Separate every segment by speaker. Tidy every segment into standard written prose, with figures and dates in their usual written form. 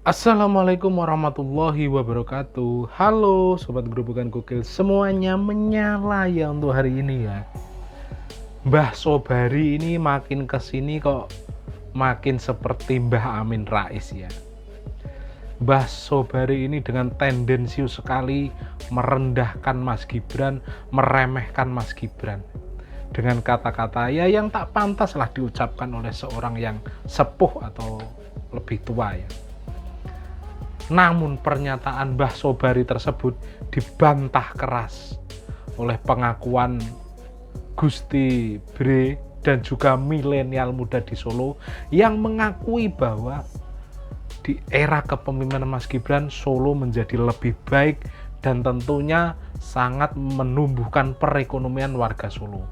Speaker 1: Assalamualaikum warahmatullahi wabarakatuh. Halo Sobat Gerobokan Gokil, semuanya menyala ya untuk hari ini ya. Mbah Sobari ini makin kesini kok makin seperti Mbah Amin Rais ya. Mbah Sobari ini dengan tendensius sekali merendahkan Mas Gibran, meremehkan Mas Gibran dengan kata-kata ya yang tak pantas lah diucapkan oleh seorang yang sepuh atau lebih tua ya. Namun pernyataan Mbah Sobari tersebut dibantah keras oleh pengakuan Gusti Bre dan juga milenial muda di Solo yang mengakui bahwa di era kepemimpinan Mas Gibran, Solo menjadi lebih baik dan tentunya sangat menumbuhkan perekonomian warga Solo.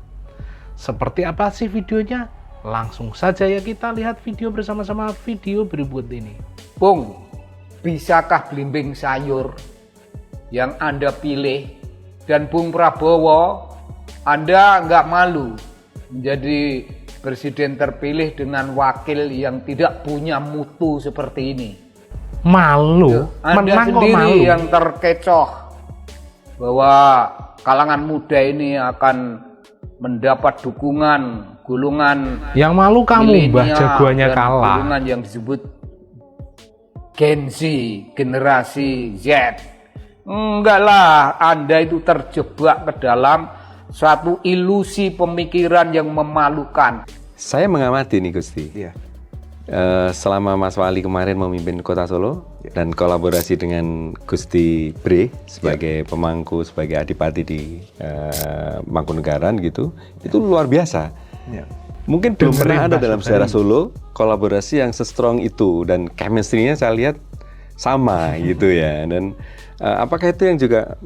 Speaker 1: Seperti apa sih videonya? Langsung saja ya kita lihat video bersama-sama video berikut ini.
Speaker 2: Bung, bisakah belimbing sayur yang Anda pilih? Dan Bung Prabowo, Anda nggak malu menjadi presiden terpilih dengan wakil yang tidak punya mutu seperti ini?
Speaker 1: Malu?
Speaker 2: Anda
Speaker 1: Menang kok
Speaker 2: sendiri
Speaker 1: malu?
Speaker 2: yang terkecoh bahwa kalangan muda ini akan mendapat dukungan golongan
Speaker 1: Yang malu kamu, Mbah
Speaker 2: milenial
Speaker 1: jagoannya
Speaker 2: dan
Speaker 1: kalah.
Speaker 2: golongan yang disebut Gen Z, generasi Z. Enggak lah, Anda itu terjebak ke dalam suatu ilusi pemikiran yang memalukan.
Speaker 3: Saya mengamati nih Gusti.
Speaker 4: Iya.
Speaker 3: Selama Mas Wali kemarin memimpin Kota Solo dan kolaborasi dengan Gusti Bre sebagai pemangku, sebagai adipati di Mangkunegaran gitu, itu luar biasa.
Speaker 4: Iya.
Speaker 3: Mungkin belum
Speaker 1: Dengerin
Speaker 3: pernah ada
Speaker 1: Mbah
Speaker 3: dalam
Speaker 1: Sobari.
Speaker 3: sejarah Solo kolaborasi yang se-strong itu dan chemistry-nya saya lihat sama gitu ya. Dan apakah itu yang juga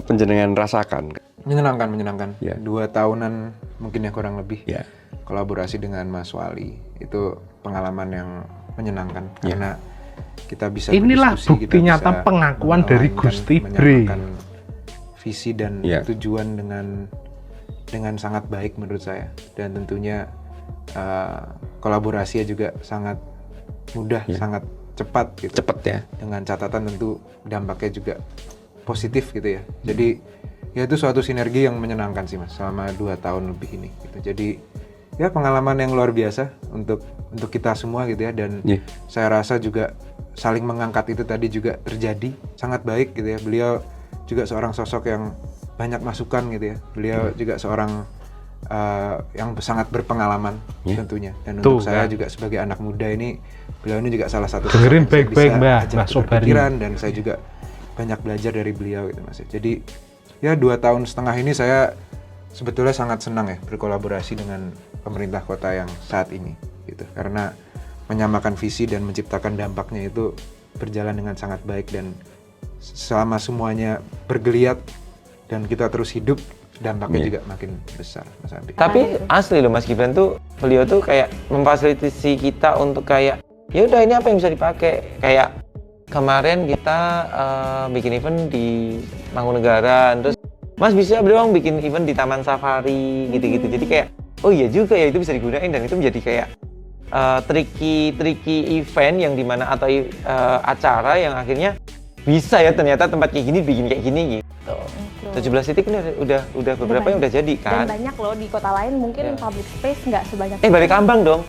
Speaker 3: penjenengan rasakan?
Speaker 4: Menyenangkan.
Speaker 3: Ya.
Speaker 4: 2 tahunan mungkin ya kurang lebih.
Speaker 3: Ya.
Speaker 4: Kolaborasi dengan Mas Wali itu pengalaman yang menyenangkan
Speaker 3: Ya.
Speaker 4: karena kita bisa
Speaker 1: Inilah
Speaker 4: berdiskusi,
Speaker 1: bukti
Speaker 4: kita bisa
Speaker 1: nyata pengakuan dari
Speaker 4: mengelainkan,
Speaker 1: Gusti Bre.
Speaker 4: menyamakan visi dan
Speaker 3: Ya.
Speaker 4: tujuan dengan sangat baik menurut saya, dan tentunya kolaborasinya juga sangat mudah, sangat cepat gitu.
Speaker 3: Cepet ya.
Speaker 4: Dengan catatan tentu dampaknya juga positif gitu ya. Jadi ya itu suatu sinergi yang menyenangkan sih Mas selama 2 tahun lebih ini gitu. Jadi ya pengalaman yang luar biasa untuk kita semua gitu ya, dan
Speaker 3: Iya.
Speaker 4: saya rasa juga saling mengangkat itu tadi juga terjadi sangat baik gitu ya. Beliau juga seorang sosok yang banyak masukan gitu ya. Beliau juga seorang yang sangat berpengalaman tentunya, dan
Speaker 1: Tuh,
Speaker 4: untuk saya
Speaker 1: kan.
Speaker 4: juga sebagai anak muda ini, beliau ini juga salah satu
Speaker 1: Dengerin
Speaker 4: sosok yang saya
Speaker 1: baik-baik,
Speaker 4: bisa
Speaker 1: Mbah,
Speaker 4: ajak
Speaker 1: Mbah Sobari.
Speaker 4: berpikiran, dan saya juga banyak belajar dari beliau gitu Mas. Jadi ya 2 tahun setengah ini saya sebetulnya sangat senang ya berkolaborasi dengan pemerintah kota yang saat ini gitu, karena menyamakan visi dan menciptakan dampaknya itu berjalan dengan sangat baik, dan selama semuanya bergeliat dan kita terus hidup, dampaknya
Speaker 3: Iya.
Speaker 4: juga makin besar Mas Andi.
Speaker 5: Tapi asli loh Mas Gibran tuh, beliau tuh kayak memfasilitasi kita untuk kayak ya udah ini apa yang bisa dipakai. Kayak kemarin kita bikin event di Mangkunegaran, terus Mas bisa dong bikin event di Taman Safari gitu-gitu. Jadi kayak oh iya juga ya, itu bisa digunain, dan itu menjadi kayak tricky event yang dimana atau acara yang akhirnya bisa ya ternyata tempat kayak gini bikin kayak gini gitu. 17 titik ini udah beberapa yang udah jadi kan.
Speaker 6: Dan banyak loh di kota lain mungkin
Speaker 5: Ya.
Speaker 6: public space nggak sebanyak
Speaker 5: Balik Kambang dong.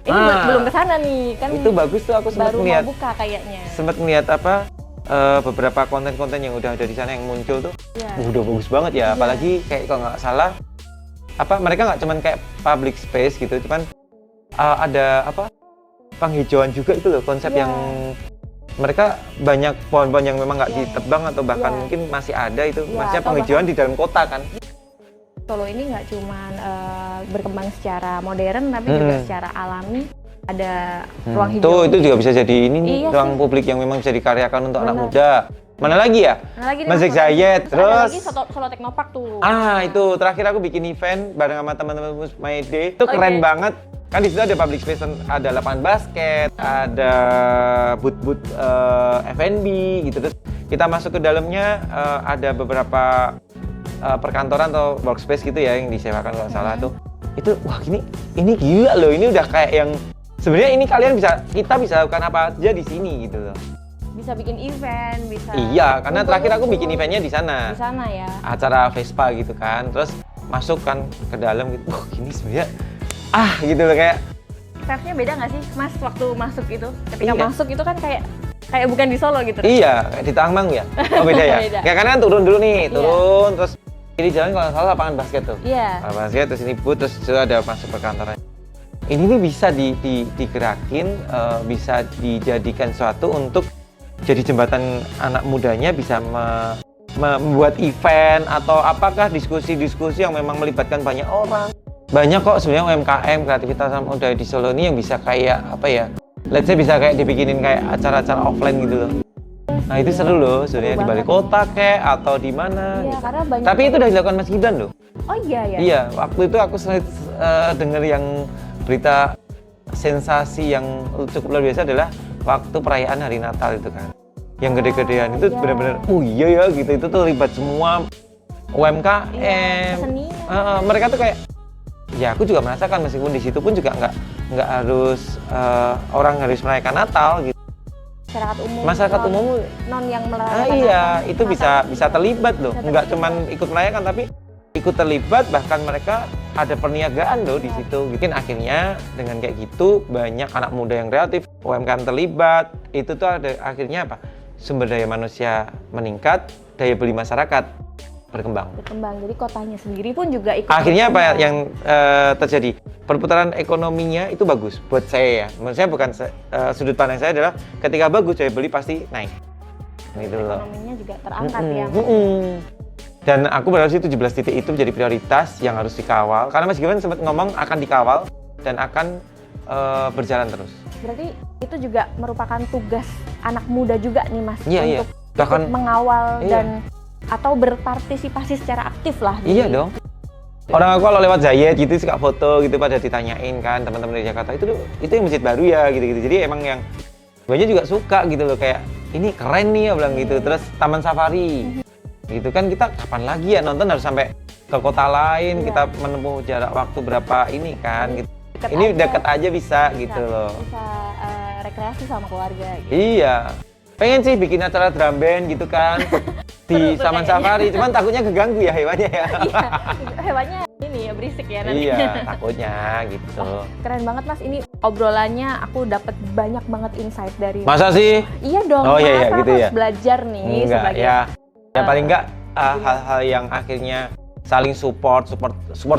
Speaker 6: ini belum kesana nih kan,
Speaker 5: Itu bagus tuh, aku sempat
Speaker 6: baru mau
Speaker 5: ngeliat
Speaker 6: buka kayaknya.
Speaker 5: ngeliat apa beberapa konten-konten yang udah ada di sana yang muncul tuh.
Speaker 6: Ya.
Speaker 5: Udah bagus banget ya, apalagi kayak kalau nggak salah apa mereka nggak cuman kayak public space gitu, cuman ada apa penghijauan juga itu loh, konsep
Speaker 6: Iya.
Speaker 5: yang mereka banyak pohon-pohon yang memang nggak
Speaker 6: Iya.
Speaker 5: ditebang atau bahkan
Speaker 6: Iya.
Speaker 5: mungkin masih ada itu,
Speaker 6: Iya,
Speaker 5: maksudnya
Speaker 6: atau
Speaker 5: penghijauan di dalam kota kan.
Speaker 6: Solo ini nggak cuman berkembang secara modern, tapi juga secara alami. Ada ruang hijau.
Speaker 5: Itu juga bisa jadi ini nih,
Speaker 6: Iya
Speaker 5: ruang
Speaker 6: sih.
Speaker 5: publik yang memang bisa dikaryakan untuk anak
Speaker 6: Benar.
Speaker 5: muda. Mana lagi ya?
Speaker 6: Nah, lagi nih,
Speaker 5: Masjid
Speaker 6: Mas,
Speaker 5: Zayed,
Speaker 6: ada
Speaker 5: terus
Speaker 6: lagi Solo Technopark tuh.
Speaker 5: itu terakhir aku bikin event bareng sama teman-teman Musmaide. Itu keren
Speaker 6: Oke.
Speaker 5: banget. Kan di situ ada public space, ada lapangan basket, ada booth-booth F&B gitu. Terus kita masuk ke dalamnya, ada beberapa perkantoran atau workspace gitu ya yang disewakan kalau nggak salah tuh. Itu wah ini gila loh, ini udah kayak yang sebenarnya ini kita bisa lakukan apa aja di sini gitu loh.
Speaker 6: Bisa bikin event, bisa.
Speaker 5: Iya, karena terakhir aku
Speaker 6: ngumpul-ngumpul.
Speaker 5: bikin eventnya di sana.
Speaker 6: Di sana ya.
Speaker 5: Acara Vespa gitu kan, terus masuk kan ke dalam gitu. Ini sebenarnya gitu loh kayak.
Speaker 6: Vibe-nya beda nggak sih, Mas, waktu masuk itu? Ketika
Speaker 5: Iya.
Speaker 6: masuk itu kan kayak bukan di Solo gitu.
Speaker 5: Iya, kayak di Tangmang ya. Oh beda ya.
Speaker 6: Beda.
Speaker 5: Ya karena kan turun dulu nih,
Speaker 6: Iya.
Speaker 5: turun terus ini jalan kalau nggak salah lapangan basket tuh.
Speaker 6: Iya.
Speaker 5: Lapangan basket terus ini booth terus itu ada masuk perkantoran. Ini nih bisa digerakin, bisa dijadikan suatu untuk jadi jembatan anak mudanya bisa membuat event atau apakah diskusi-diskusi yang memang melibatkan banyak orang. Banyak kok sebenarnya UMKM kreativitas anak muda di Solo ini yang bisa kayak apa ya? Let's say bisa kayak dibikinin kayak acara-acara offline gitu loh. Nah itu seru loh sebenarnya di balik kota kayak atau di mana.
Speaker 6: Iya,
Speaker 5: gitu.
Speaker 6: karena banyak.
Speaker 5: Tapi itu udah dilakukan Mas Gibran loh.
Speaker 6: Oh iya ya.
Speaker 5: Iya, waktu itu aku dengar yang berita sensasi yang cukup luar biasa adalah waktu perayaan hari Natal itu kan. Yang gede-gedean itu
Speaker 6: iya.
Speaker 5: benar-benar iya ya gitu, itu terlibat semua UMKM.
Speaker 6: Iya, kesenian.
Speaker 5: Mereka tuh kayak ya aku juga merasakan meskipun di situ pun juga nggak harus orang harus merayakan Natal gitu. Masyarakat umum
Speaker 6: non yang merayakan
Speaker 5: iya
Speaker 6: Natal.
Speaker 5: itu bisa terlibat loh,
Speaker 6: Bisa
Speaker 5: nggak
Speaker 6: terlibat.
Speaker 5: cuman ikut merayakan tapi ikut terlibat, bahkan mereka ada perniagaan loh di situ. Mungkin akhirnya dengan kayak gitu banyak anak muda yang kreatif, UMKM terlibat, itu tuh ada akhirnya apa? Sumber daya manusia meningkat, daya beli masyarakat berkembang.
Speaker 6: Jadi kotanya sendiri pun juga ikut.
Speaker 5: Akhirnya apa
Speaker 6: berkembang.
Speaker 5: yang terjadi? Perputaran ekonominya itu bagus buat saya ya. Menurut saya bukan sudut pandang saya adalah ketika bagus daya beli pasti naik. Gitu loh.
Speaker 6: Ekonominya juga terangkat ya.
Speaker 5: Dan aku berharap sih 17 titik itu menjadi prioritas yang harus dikawal. Karena Mas Gibran sempat ngomong akan dikawal dan akan berjalan terus.
Speaker 6: Berarti itu juga merupakan tugas anak muda juga nih Mas,
Speaker 5: Iya.
Speaker 6: untuk
Speaker 5: Bahkan
Speaker 6: mengawal
Speaker 5: iya.
Speaker 6: dan atau berpartisipasi secara aktif lah.
Speaker 5: iya dong. Orang aku kalau lewat Zayed gitu suka foto gitu pada ditanyain kan teman-teman dari Jakarta itu yang masjid baru ya gitu-gitu. Jadi emang yang banyak juga suka gitu loh kayak ini keren nih ya bilang gitu. Terus Taman Safari. Gitu kan kita kapan lagi ya nonton harus sampai ke kota lain,
Speaker 6: Iya.
Speaker 5: kita menempuh jarak waktu berapa ini kan gitu.
Speaker 6: Deket
Speaker 5: Ini
Speaker 6: aja.
Speaker 5: deket aja bisa gitu loh.
Speaker 6: Bisa rekreasi sama keluarga gitu.
Speaker 5: Iya. Pengen sih bikin acara drum band gitu kan di
Speaker 6: Seru tuh
Speaker 5: Taman
Speaker 6: kayaknya.
Speaker 5: Safari, cuman takutnya keganggu ya hewannya ya.
Speaker 6: Iya, hewannya ini ya berisik ya nanti.
Speaker 5: Iya, takutnya gitu.
Speaker 6: Keren banget Mas, ini obrolannya aku dapat banyak banget insight dari.
Speaker 5: Masa sih?
Speaker 6: Iya dong.
Speaker 5: Oh, iya,
Speaker 6: Mas,
Speaker 5: gitu
Speaker 6: aku
Speaker 5: ya.
Speaker 6: harus belajar nih
Speaker 5: Enggak,
Speaker 6: sebagai
Speaker 5: ya. Ya paling enggak hal-hal yang akhirnya saling support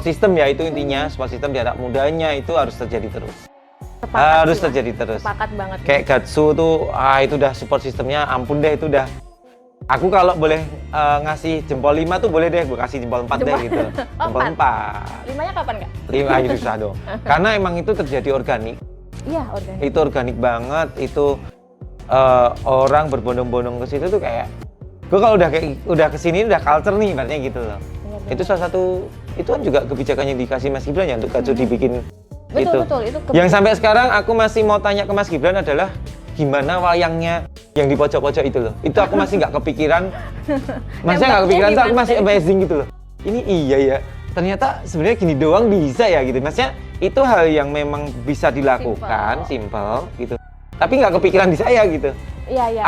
Speaker 5: system ya itu intinya, support system di anak mudanya itu harus terjadi terus.
Speaker 6: sepakat
Speaker 5: Harus
Speaker 6: sih, Mas.
Speaker 5: terjadi terus.
Speaker 6: Sepakat banget.
Speaker 5: Kayak Gatsu tuh, itu udah support sistemnya ampun deh itu udah. Aku kalau boleh ngasih jempol 5 tuh boleh deh, gue kasih jempol 4 deh
Speaker 6: Jempol-
Speaker 5: gitu.
Speaker 6: Oh,
Speaker 5: Jempol 4.
Speaker 6: 5-nya kapan Kak?
Speaker 5: 5 aja susah dong. Karena emang itu terjadi organik.
Speaker 6: Iya, organik.
Speaker 5: Itu organik banget, itu orang berbondong-bondong ke situ tuh kayak gue kalau udah kesini udah culture nih ibaratnya gitu loh.
Speaker 6: Bener-bener.
Speaker 5: Itu salah satu itu kan juga kebijakan yang dikasih Mas Gibran ya untuk Gatsu dibikin
Speaker 6: Betul,
Speaker 5: itu.
Speaker 6: itu
Speaker 5: Yang sampai sekarang aku masih mau tanya ke Mas Gibran adalah gimana wayangnya yang di pojok-pojok itu loh. Itu aku masih nggak kepikiran. Maksudnya nggak kepikiran tuh aku masih amazing gitu loh. Ini iya ya. Ternyata sebenarnya gini doang bisa ya gitu. Maksudnya itu hal yang memang bisa dilakukan, simple gitu. Tapi nggak kepikiran di saya gitu.
Speaker 6: Iya, iya.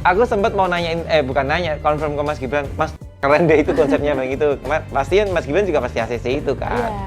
Speaker 5: Aku sempat mau nanyain, bukan nanya, confirm ke Mas Gibran, Mas keren deh itu konsepnya bang itu. Pasti Mas Gibran juga pasti ACC itu kan.
Speaker 6: Iya.